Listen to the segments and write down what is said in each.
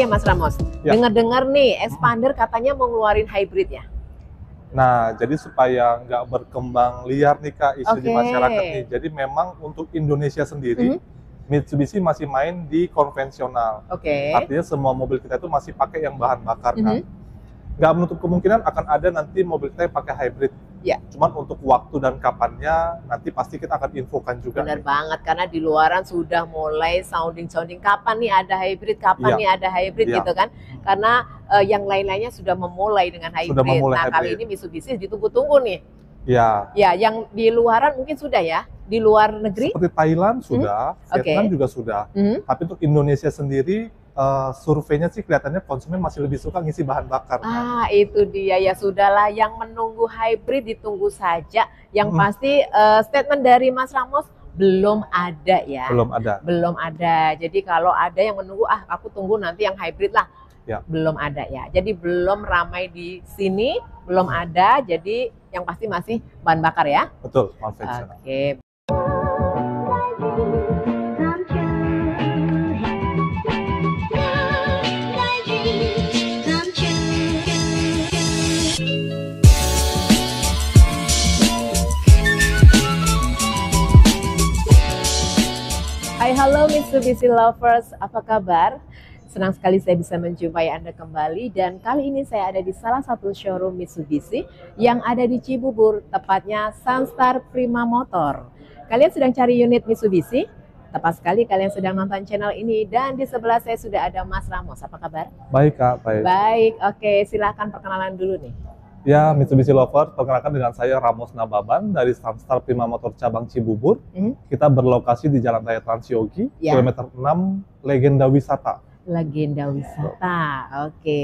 Mas Ramos, Ya. dengar-dengar nih Expander katanya mau ngeluarin hybrid ya? Nah, jadi supaya nggak berkembang liar nih Kak isu di Oke. masyarakat nih. Jadi memang untuk Indonesia sendiri, Mitsubishi masih main di konvensional. Oke. Artinya semua mobil kita itu masih pakai yang bahan bakar kan. Nggak menutup kemungkinan akan ada nanti mobil kita yang pakai hybrid. Ya. Cuman untuk waktu dan kapannya nanti pasti kita akan infokan juga. Benar banget, karena di luaran sudah mulai sounding-sounding kapan nih ada hybrid, kapan Iya. nih ada hybrid Iya. gitu kan. Karena yang lain-lainnya sudah memulai dengan hybrid. Sudah memulai nah, kali hybrid. ini Mitsubishi ditunggu-tunggu nih. Ya. Ya, yang di luaran mungkin sudah ya, di luar negeri. Seperti Thailand sudah, Vietnam juga sudah. Tapi untuk Indonesia sendiri, surveinya sih kelihatannya konsumen masih lebih suka ngisi bahan bakar. Ah, itu dia, ya sudahlah, yang menunggu hybrid ditunggu saja. Yang pasti statement dari Mas Ramos belum ada ya. Belum ada. Belum ada. Jadi kalau ada yang menunggu, aku tunggu nanti yang hybrid lah. Ya. Belum ada ya. Jadi belum ramai di sini, belum ada. Jadi yang pasti masih bahan bakar ya. Betul, konvensional. Oke. Hai, halo Mitsubishi lovers, apa kabar? Senang sekali saya bisa menjumpai Anda kembali, dan kali ini saya ada di salah satu showroom Mitsubishi yang ada di Cibubur, tepatnya Sunstar Prima Motor. Kalian sedang cari unit Mitsubishi? Tepat sekali, kalian sedang nonton channel ini, dan di sebelah saya sudah ada Mas Ramos. Apa kabar? Baik Kak, baik. Baik, oke, silahkan perkenalan dulu nih. Ya, Mitsubishi Lover, perkenalkan dengan saya Ramos Nababan dari Sunstar Prima Motor Cabang Cibubur. Kita berlokasi di Jalan Raya Transyogi, kilometer 6, Legenda Wisata. Legenda Wisata, oke.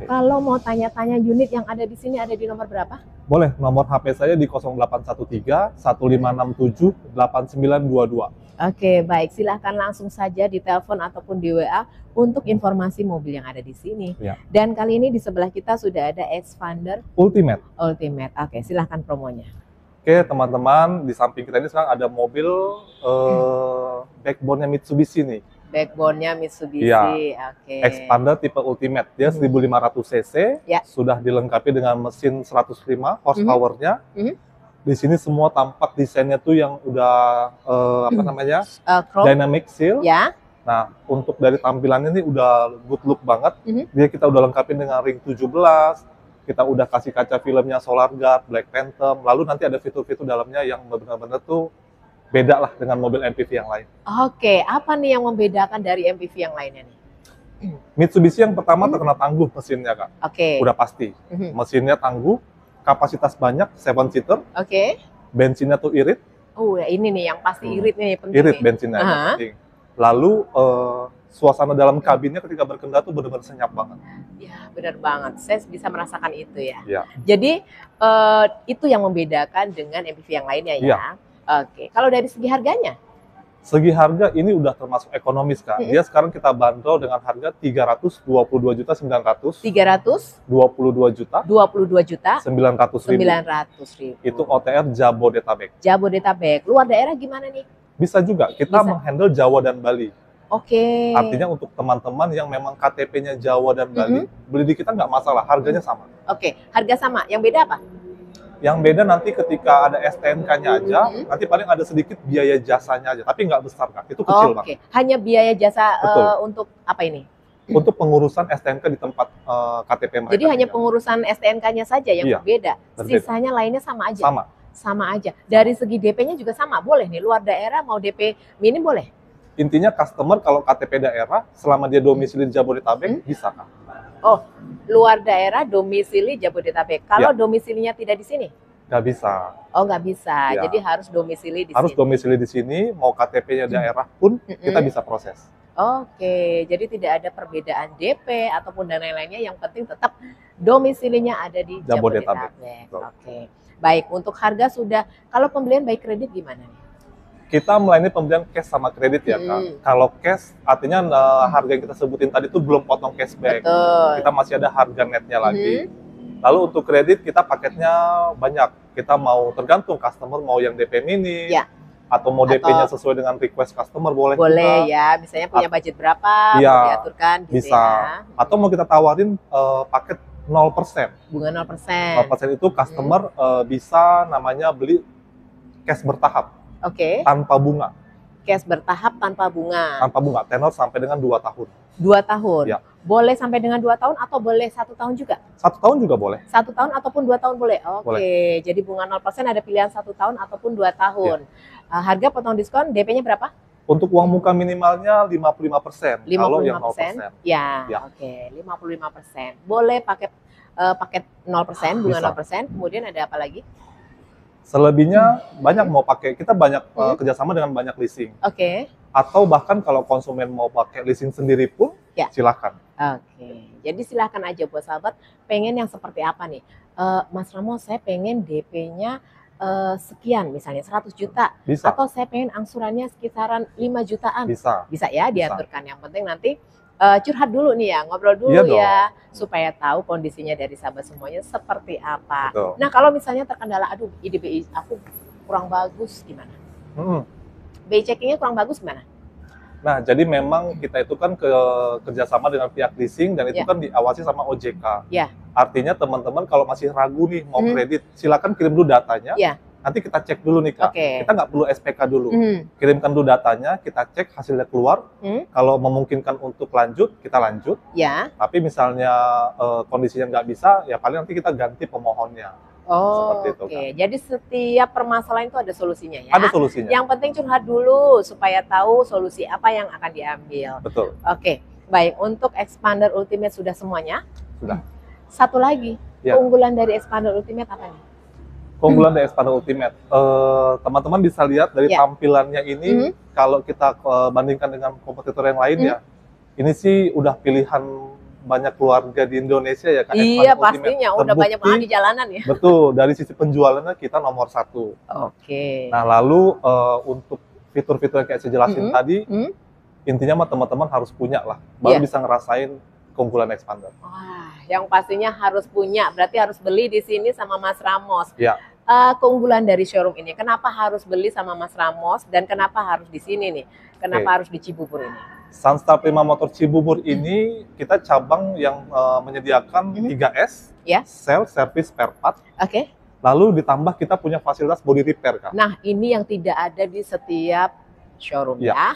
Kalau mau tanya-tanya unit yang ada di sini, ada di nomor berapa? Boleh, nomor HP saya di 0813 1567 8922. Oke, baik. Silahkan langsung saja di telepon ataupun di WA untuk informasi mobil yang ada di sini. Ya. Dan kali ini di sebelah kita sudah ada Expander Ultimate. Oke, silahkan promonya. Oke, teman-teman, di samping kita ini sekarang ada mobil backbone-nya Mitsubishi nih. Backbone-nya Mitsubishi, Ya. oke. Expander tipe Ultimate, dia 1500 cc, Ya. sudah dilengkapi dengan mesin 105 horsepower-nya. Di sini semua tampak desainnya tuh yang udah Chrome. dynamic seal. Ya. Nah, untuk dari tampilannya ini udah good look banget. Dia kita udah lengkapin dengan ring 17, kita udah kasih kaca filmnya Solar Guard, Black Phantom, lalu nanti ada fitur-fitur dalamnya yang benar-benar tuh beda lah dengan mobil MPV yang lain. Oke, apa nih yang membedakan dari MPV yang lainnya nih? Mitsubishi yang pertama terkenal tangguh mesinnya Kak. Oke. Udah pasti. Mesinnya tangguh, kapasitas banyak, 7-seater, Oke. bensinnya tuh irit. Oh, ya ini nih yang pasti irit nih, penting Irit nih. bensinnya, yang penting. Lalu suasana dalam kabinnya ketika berkendara tuh benar-benar senyap banget. Ya, benar banget. Saya bisa merasakan itu ya. Ya. Jadi itu yang membedakan dengan MPV yang lainnya ya. Iya. Oke. Kalau dari segi harganya? Segi harga ini udah termasuk ekonomis Kak. Dia sekarang kita bandrol dengan harga 322.900. 22 juta 900.000. 900.000. Itu OTR Jabodetabek. Jabodetabek. Luar daerah gimana nih? Bisa juga. Kita Bisa. menghandle Jawa dan Bali. Oke. Artinya untuk teman-teman yang memang KTP-nya Jawa dan Bali, beli di kita nggak masalah, harganya sama. Oke, harga sama. Yang beda apa? Yang beda nanti ketika ada STNK-nya aja, nanti paling ada sedikit biaya jasanya aja, tapi nggak besar Kak, itu kecil Oke, banget. hanya biaya jasa Betul. untuk apa ini? Untuk pengurusan STNK di tempat KTP mereka. Jadi hanya tinggal. pengurusan STNK-nya saja yang Iya, berbeda. berbeda. Sisanya lainnya sama aja. Sama. Sama aja. Dari segi DP-nya juga sama, boleh nih. Luar daerah mau DP minim boleh. Intinya customer kalau KTP daerah, selama dia domisili di Jabodetabek, bisa Kak. Oh, luar daerah domisili Jabodetabek. Kalau Ya. domisilinya tidak di sini? Nggak bisa. Oh, nggak bisa. Ya. Jadi harus domisili di Harus sini. domisili di sini, mau KTP-nya daerah pun kita bisa proses. Oke, jadi tidak ada perbedaan DP ataupun dan lain-lainnya. Yang penting tetap domisilinya ada di Jabodetabek. Jabodetabek. Betul. Oke, baik. Untuk harga sudah. Kalau pembelian by kredit gimana nih? Kita melayani pembelian cash sama kredit ya Kak. Kalau cash, artinya harga yang kita sebutin tadi itu belum potong cashback. Betul. Kita masih ada harga netnya lagi. Lalu untuk kredit kita paketnya banyak. Kita mau tergantung customer mau yang DP mini, Ya. atau mau DP-nya sesuai dengan request customer boleh Boleh juga. ya, misalnya punya budget berapa, Iya, mau diaturkan gitu bisa. ya. Atau mau kita tawarin paket 0%. Bunga 0%. 0% itu customer bisa namanya beli cash bertahap Oke. tanpa bunga. Cash bertahap tanpa bunga. Tanpa bunga, tenor sampai dengan 2 tahun. 2 tahun. Ya. Boleh sampai dengan 2 tahun atau boleh 1 tahun juga? 1 tahun juga boleh. 1 tahun ataupun 2 tahun boleh. Oke. Boleh. Jadi bunga 0% ada pilihan 1 tahun ataupun 2 tahun. Harga potong diskon DP-nya berapa? Untuk uang muka minimalnya 55%. 55%. Kalau yang 0%. Ya, Ya. oke. 55%. Boleh paket 0%, bunga Bisa. 0%. Kemudian ada apa lagi? Selebihnya banyak mau pakai. Kita banyak kerjasama dengan banyak leasing. Oke. Atau bahkan kalau konsumen mau pakai leasing sendiri pun, Ya. silakan. Oke, jadi silahkan aja buat sahabat pengen yang seperti apa nih? Mas Ramos, saya pengen DP-nya sekian, misalnya 100 juta. Bisa. Atau saya pengen angsurannya sekitaran 5 jutaan. Bisa. Bisa ya diaturkan. Yang penting nanti curhat dulu nih ya, ngobrol dulu Iya dong. ya. Supaya tahu kondisinya dari sahabat semuanya seperti apa. Betul. Nah kalau misalnya terkendala, aduh BI aku kurang bagus gimana? BI checkingnya kurang bagus gimana? Nah, jadi memang kita itu kan kerjasama dengan pihak leasing dan itu Ya. kan diawasi sama OJK. Ya. Artinya teman-teman kalau masih ragu nih mau kredit, silakan kirim dulu datanya. Ya. Nanti kita cek dulu nih Kak. Oke. Kita nggak perlu SPK dulu. Mhm. Kirimkan dulu datanya, kita cek hasilnya keluar. Hmm. Kalau memungkinkan untuk lanjut, kita lanjut. Ya. Tapi misalnya kondisinya nggak bisa, ya paling nanti kita ganti pemohonnya. Oh, Seperti itu, oke. Jadi setiap permasalahan itu ada solusinya ya. Ada solusinya. Yang penting curhat dulu supaya tahu solusi apa yang akan diambil. Betul. Oke, baik. Untuk Expander Ultimate sudah semuanya? Sudah. Satu lagi, Ya. keunggulan dari Expander Ultimate apa nih? Keunggulan dari Expander Ultimate, teman-teman bisa lihat dari Ya. tampilannya ini, kalau kita bandingkan dengan kompetitor yang lain ya, ini sih udah pilihan banyak keluarga di Indonesia ya Kak. Iya, Expander pastinya. Ultimate. Udah banyak banget Terbukti, di jalanan ya. betul, dari sisi penjualannya kita nomor 1. Oke. Nah lalu untuk fitur-fitur yang kayak saya jelasin tadi, intinya mah teman-teman harus punya lah, baru Iya. bisa ngerasain keunggulan Expander. Wah, yang pastinya harus punya. Berarti harus beli di sini sama Mas Ramos. Ya. Keunggulan dari showroom ini, kenapa harus beli sama Mas Ramos dan kenapa harus di sini nih? Kenapa harus di Cibubur ini? Sunstar Prima Motor Cibubur ini kita cabang yang menyediakan 3S, Ya. sell, service, spare part. Oke. Lalu ditambah kita punya fasilitas body repair Kak. Nah, ini yang tidak ada di setiap showroom Ya. ya.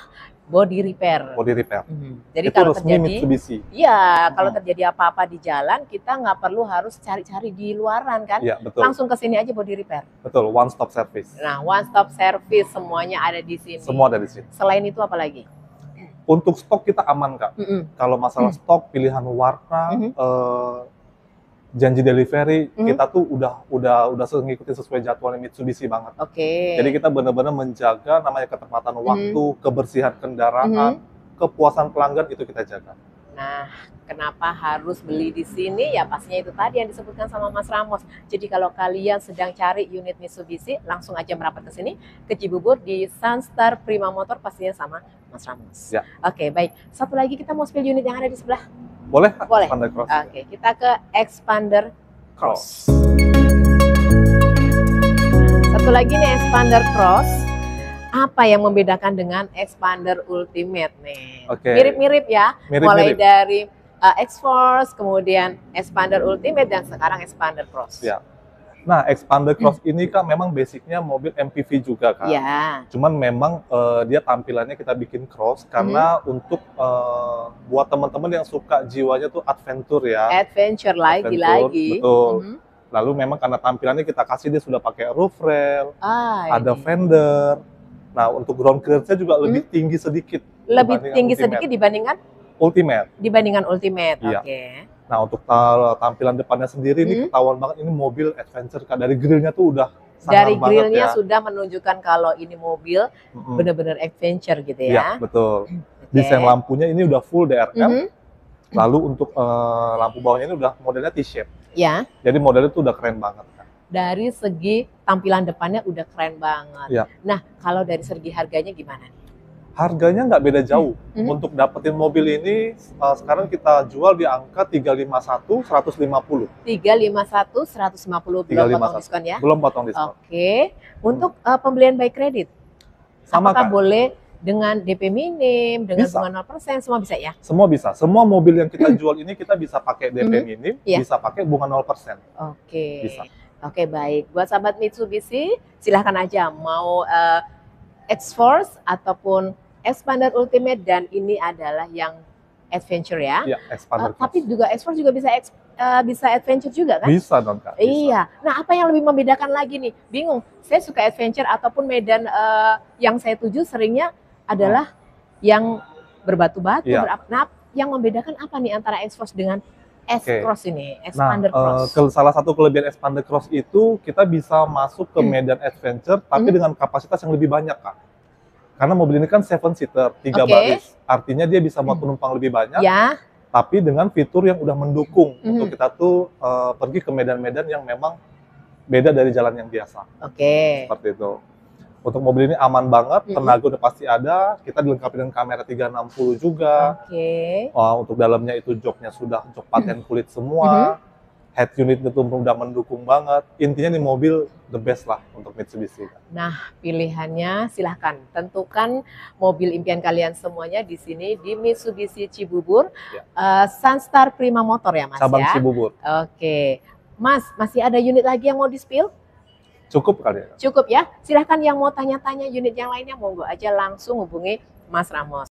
Body repair. Body repair. Jadi Itu kalau resmi terjadi, Mitsubishi. iya, kalau terjadi apa-apa di jalan, kita nggak perlu harus cari-cari di luaran kan? Iya, betul. Langsung ke sini aja body repair. Betul, one stop service. Nah, one stop service semuanya ada di sini. Semua ada di sini. Selain itu apa lagi? Untuk stok kita aman Kak. Kalau masalah stok, pilihan warna, janji delivery, kita tuh udah ngikutin sesuai jadwalnya Mitsubishi banget. Oke. Jadi kita benar-benar menjaga namanya ketepatan waktu, kebersihan kendaraan, kepuasan pelanggan itu kita jaga. Nah, kenapa harus beli di sini? Ya pastinya itu tadi yang disebutkan sama Mas Ramos. Jadi kalau kalian sedang cari unit Mitsubishi, langsung aja merapat ke sini, ke Cibubur di Sunstar Prima Motor pastinya sama Mas Ramos. Ya. Oke, baik. Satu lagi kita mau spill unit yang ada di sebelah. Boleh Kak? Boleh. Expander Cross. Oke, kita ke Expander Cross. Satu lagi nih Expander Cross. Apa yang membedakan dengan Expander Ultimate nih? Oke. Mirip-mirip ya. Mulai Mirip-mirip. dari X-Force, kemudian Expander Ultimate, dan sekarang Expander Cross. Ya. Nah, Expander Cross ini Kak memang basicnya mobil MPV juga Kak. Ya. Cuman memang dia tampilannya kita bikin cross karena untuk buat teman-teman yang suka jiwanya tuh adventure ya. Adventure lagi-lagi. Betul. Lalu memang karena tampilannya kita kasih dia sudah pakai roof rail, ada Ini. fender. Nah, untuk ground clearance-nya juga lebih tinggi sedikit. Lebih dibandingkan tinggi Ultimate. sedikit dibandingkan Ultimate. Iya. Oke. Nah, untuk tampilan depannya sendiri ini ketahuan banget ini mobil adventure Kak. Dari grillnya tuh udah sangar Dari banget grillnya ya. sudah menunjukkan kalau ini mobil benar-benar adventure gitu Iya, ya. betul. Oke. Desain lampunya ini udah full DRL. Mhm. Lalu untuk lampu bawahnya ini udah modelnya T-shape. Ya. Jadi modelnya tuh udah keren banget. Kak. Dari segi tampilan depannya udah keren banget. Iya. Nah, kalau dari segi harganya gimana nih? Harganya nggak beda jauh. Untuk dapetin mobil ini sekarang kita jual di angka 351 150. 351 150 belum potong 351. diskon ya. Belum potong diskon. Oke. Untuk pembelian by kredit. Sama, Apakah Kak. boleh dengan DP minim, dengan Bisa. bunga 0%, semua bisa ya? Semua bisa. Semua mobil yang kita jual ini kita bisa pakai DP minim, Iya. bisa pakai bunga 0%. Oke. Bisa. Oke, baik. Buat sahabat Mitsubishi, silahkan aja mau X-Force ataupun Xpander Ultimate, dan ini adalah yang adventure ya. Iya, Xpander Cross. Tapi juga X-Force juga bisa adventure juga kan? Bisa dong, Kak. Bisa. Iya. Nah, apa yang lebih membedakan lagi nih? Bingung. Saya suka adventure ataupun medan yang saya tuju seringnya adalah yang berbatu-batu. Iya. Nah, yang membedakan apa nih antara X-Force dengan S-Cross ini, Nah, Xpander Cross? salah satu kelebihan Xpander Cross itu kita bisa masuk ke medan adventure, tapi dengan kapasitas yang lebih banyak, Kak. Karena mobil ini kan 7-seater, 3 baris. Artinya dia bisa muat penumpang lebih banyak, Ya. tapi dengan fitur yang udah mendukung untuk kita tuh pergi ke medan-medan yang memang beda dari jalan yang biasa. Oke. Seperti itu. Untuk mobil ini aman banget, tenaga udah pasti ada, kita dilengkapi dengan kamera 360 juga. Oke. Untuk dalamnya itu joknya sudah jok paten kulit semua. Head unit itu udah mendukung banget. Intinya nih mobil the best lah untuk Mitsubishi. Nah, pilihannya silahkan tentukan mobil impian kalian semuanya di sini di Mitsubishi Cibubur, Sunstar Prima Motor ya Mas Cabang ya. Cibubur. Oke, Mas, masih ada unit lagi yang mau di-spill? Cukup kali ya? Cukup ya. Silahkan yang mau tanya-tanya unit yang lainnya, monggo aja langsung hubungi Mas Ramos.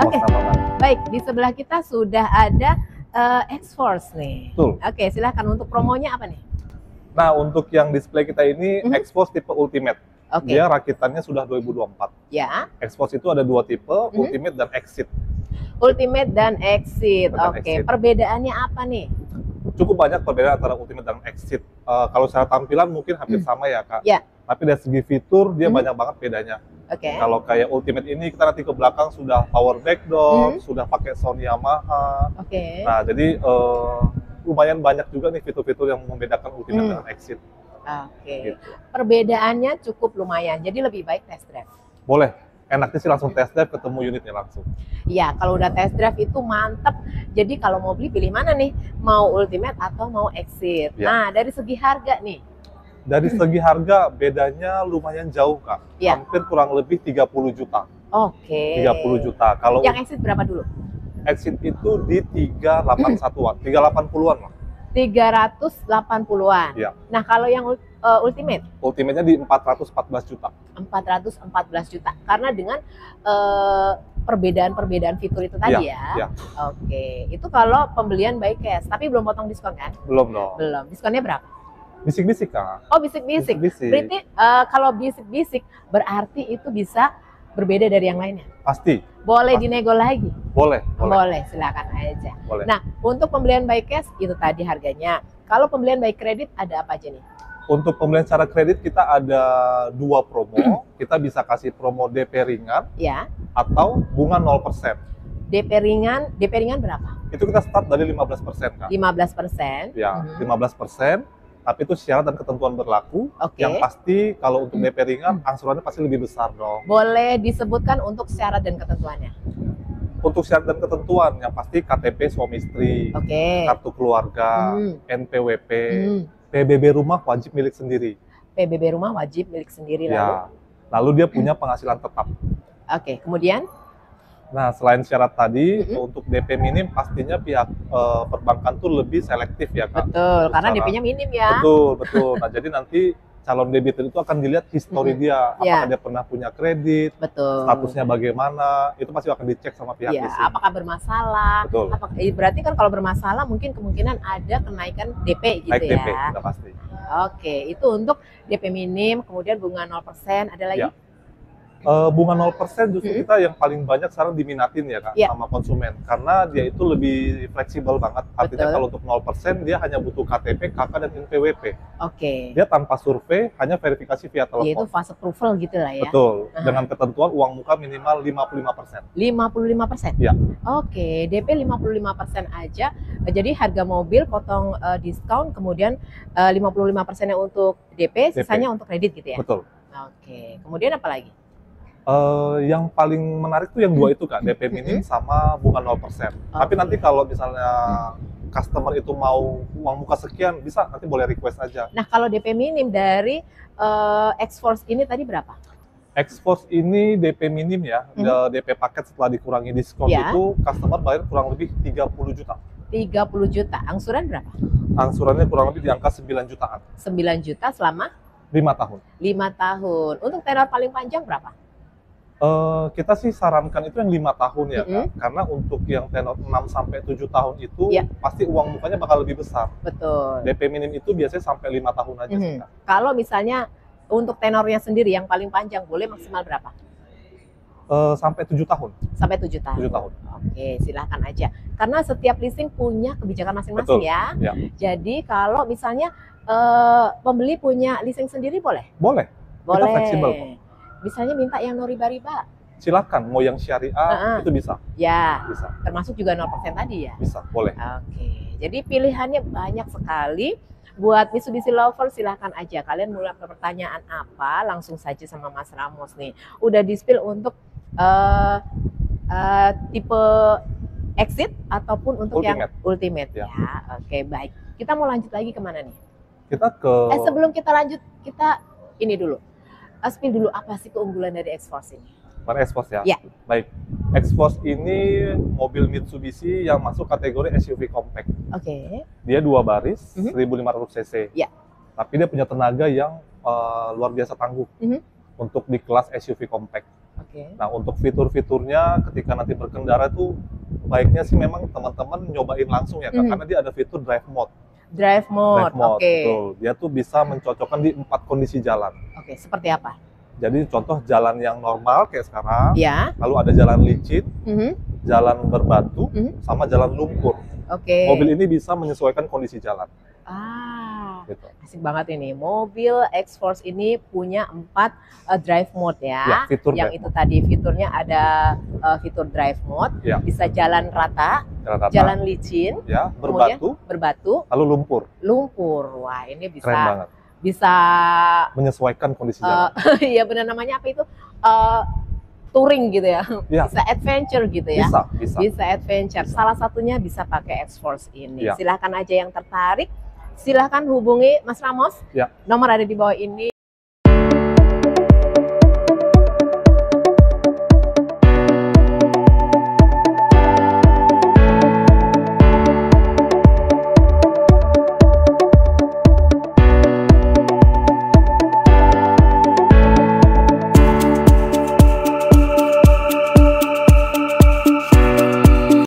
Oke. Baik, di sebelah kita sudah ada X-Force nih. Betul. Oke, silahkan untuk promonya apa nih? Nah, untuk yang display kita ini X-Force tipe Ultimate. Oke. Dia rakitannya sudah 2024. Ya. X-Force itu ada 2 tipe, Ultimate dan Exit. Ultimate dan Exit. Dan Oke, Exit. perbedaannya apa nih? Cukup banyak perbedaan antara Ultimate dan Exit. Kalau secara tampilan mungkin hampir sama ya, Kak. Ya. Tapi dari segi fitur dia banyak banget bedanya. Oke. Kalau kayak Ultimate ini kita nanti ke belakang sudah power back door, sudah pakai sound Yamaha. Oke. Nah, jadi lumayan banyak juga nih fitur-fitur yang membedakan Ultimate dengan Exit. Oke. Gitu. Perbedaannya cukup lumayan. Jadi lebih baik test drive. Boleh. Enaknya sih langsung test drive, ketemu unitnya langsung. Iya, kalau udah test drive itu mantep. Jadi kalau mau beli pilih mana nih? Mau Ultimate atau mau Exit? Ya. Nah, dari segi harga nih. Dari segi harga bedanya lumayan jauh, Kak. Ya. Hampir kurang lebih 30 juta. Oke. 30 juta. Kalau Yang Exit berapa dulu? Exit itu di 381-an, 380-an lah. 380-an. Iya. Nah, kalau yang Ultimate? Ultimate-nya di 414 juta. 414 juta. Karena dengan perbedaan-perbedaan fitur itu tadi ya. Iya. Oke. Itu kalau pembelian by cash, tapi belum potong diskon kan? Belum dong. Belum. Diskonnya berapa? Bisik-bisik, Kak. Oh, bisik-bisik. Bisik-bisik. Berarti kalau bisik-bisik berarti itu bisa berbeda dari yang lainnya. Pasti. Boleh Pasti. dinego lagi? Boleh. Boleh, silakan aja. Boleh. Nah, untuk pembelian by cash itu tadi harganya. Kalau pembelian by kredit ada apa aja nih? Untuk pembelian secara kredit kita ada 2 promo. Kita bisa kasih promo DP ringan Ya. atau bunga 0%. DP ringan berapa? Itu kita start dari 15%, Kak. 15%. Ya, 15%. Tapi itu syarat dan ketentuan berlaku. Oke. Yang pasti kalau untuk DP ringan angsurannya pasti lebih besar dong. Boleh disebutkan untuk syarat dan ketentuannya. Untuk syarat dan ketentuan yang pasti KTP suami istri, Oke. kartu keluarga, NPWP, PBB rumah wajib milik sendiri. PBB rumah wajib milik sendiri lalu. Ya. Lalu dia punya penghasilan tetap. Oke, kemudian Nah, selain syarat tadi, untuk DP minim pastinya pihak perbankan tuh lebih selektif ya, Kak. betul, karena Secara- DP-nya minim ya. Betul, betul. Nah, jadi nanti calon debitur itu akan dilihat histori dia, apakah Ya. dia pernah punya kredit, Betul. statusnya bagaimana, itu pasti akan dicek sama pihak Ya, di sini. apakah bermasalah? Betul. Berarti kan kalau bermasalah mungkin kemungkinan ada kenaikan DP gitu Naik DP, ya. udah pasti. Oke, itu untuk DP minim, kemudian bunga 0%, ada lagi? Ya. Bunga 0% justru kita yang paling banyak sekarang diminatin ya, Kak, Ya. sama konsumen. Karena dia itu lebih fleksibel banget. Artinya Betul. kalau untuk 0% dia hanya butuh KTP, KK, dan NPWP. Oke. Dia tanpa survei, hanya verifikasi via Ya, itu telepon. fase approval gitu lah ya. Betul. Aha. Dengan ketentuan uang muka minimal 55%. 55%? Ya. Oke, DP 55% aja. Jadi harga mobil potong diskon, kemudian 55%-nya untuk DP, sisanya untuk kredit gitu ya? Betul. Oke, kemudian apa lagi? Yang paling menarik tuh yang dua itu, Kak, DP minim sama bunga 0%. Tapi Oke. nanti kalau misalnya customer itu mau uang muka sekian, bisa nanti boleh request aja. Nah, kalau DP minim dari X-Force ini tadi berapa? X-Force ini DP minim ya, DP paket setelah dikurangi diskon itu customer bayar kurang lebih 30 juta. 30 juta. Angsuran berapa? Angsurannya kurang lebih di angka 9 jutaan. 9 juta selama 5 tahun. 5 tahun. Untuk tenor paling panjang berapa? Kita sih sarankan itu yang 5 tahun ya, Kak. Karena untuk yang tenor 6 sampai 7 tahun itu pasti uang mukanya bakal lebih besar. Betul. DP minim itu biasanya sampai 5 tahun aja sih, Kak. Kalau misalnya untuk tenornya sendiri yang paling panjang boleh maksimal berapa? Sampai 7 tahun. Sampai 7 tahun. 7 tahun. Oke, silahkan aja. Karena setiap leasing punya kebijakan masing-masing ya. Jadi kalau misalnya pembeli punya leasing sendiri boleh? Boleh. Boleh. Kita fleksibel kok. Misalnya minta yang no riba-riba. Silakan, mau yang syariah itu bisa. Ya. Bisa. Termasuk juga 0% tadi ya? Bisa, boleh. Oke. Jadi pilihannya banyak sekali. Buat Mitsubishi Lover silahkan aja. Kalian mulai pertanyaan apa, langsung saja sama Mas Ramos nih. Udah di-spill untuk tipe exit ataupun untuk Ultimate. yang ultimate ya. Oke, baik. Kita mau lanjut lagi kemana nih? Kita ke... sebelum kita lanjut, kita ini dulu. Spill dulu apa sih keunggulan dari X-Force ini? Mana X-Force ya? Ya. Baik. X-Force ini mobil Mitsubishi yang masuk kategori SUV compact. Oke. Dia 2 baris, 1500 cc. Ya. Tapi dia punya tenaga yang luar biasa tangguh untuk di kelas SUV compact. Oke. Nah, untuk fitur-fiturnya ketika nanti berkendara itu baiknya sih memang teman-teman nyobain langsung ya, Kak, karena dia ada fitur drive mode. Drive mode, oke. Betul. Dia tuh bisa mencocokkan di 4 kondisi jalan. Oke, seperti apa? Jadi contoh jalan yang normal kayak sekarang, Ya. lalu ada jalan licin, jalan berbatu, sama jalan lumpur. Oke. Mobil ini bisa menyesuaikan kondisi jalan. Gitu. Asik banget ini. Mobil X-Force ini punya 4 drive mode ya. Fitur yang drive itu mode. tadi fiturnya ada fitur drive mode, bisa jalan rata, jalan licin, ya, kemudian berbatu, lalu lumpur. Wah, ini bisa keren banget. Bisa menyesuaikan kondisi jalan. Iya benar, namanya apa itu? Touring gitu ya. Bisa adventure gitu ya. Bisa adventure. Salah satunya bisa pakai X-Force ini. Silahkan aja yang tertarik, silahkan hubungi Mas Ramos. Nomor ada di bawah ini.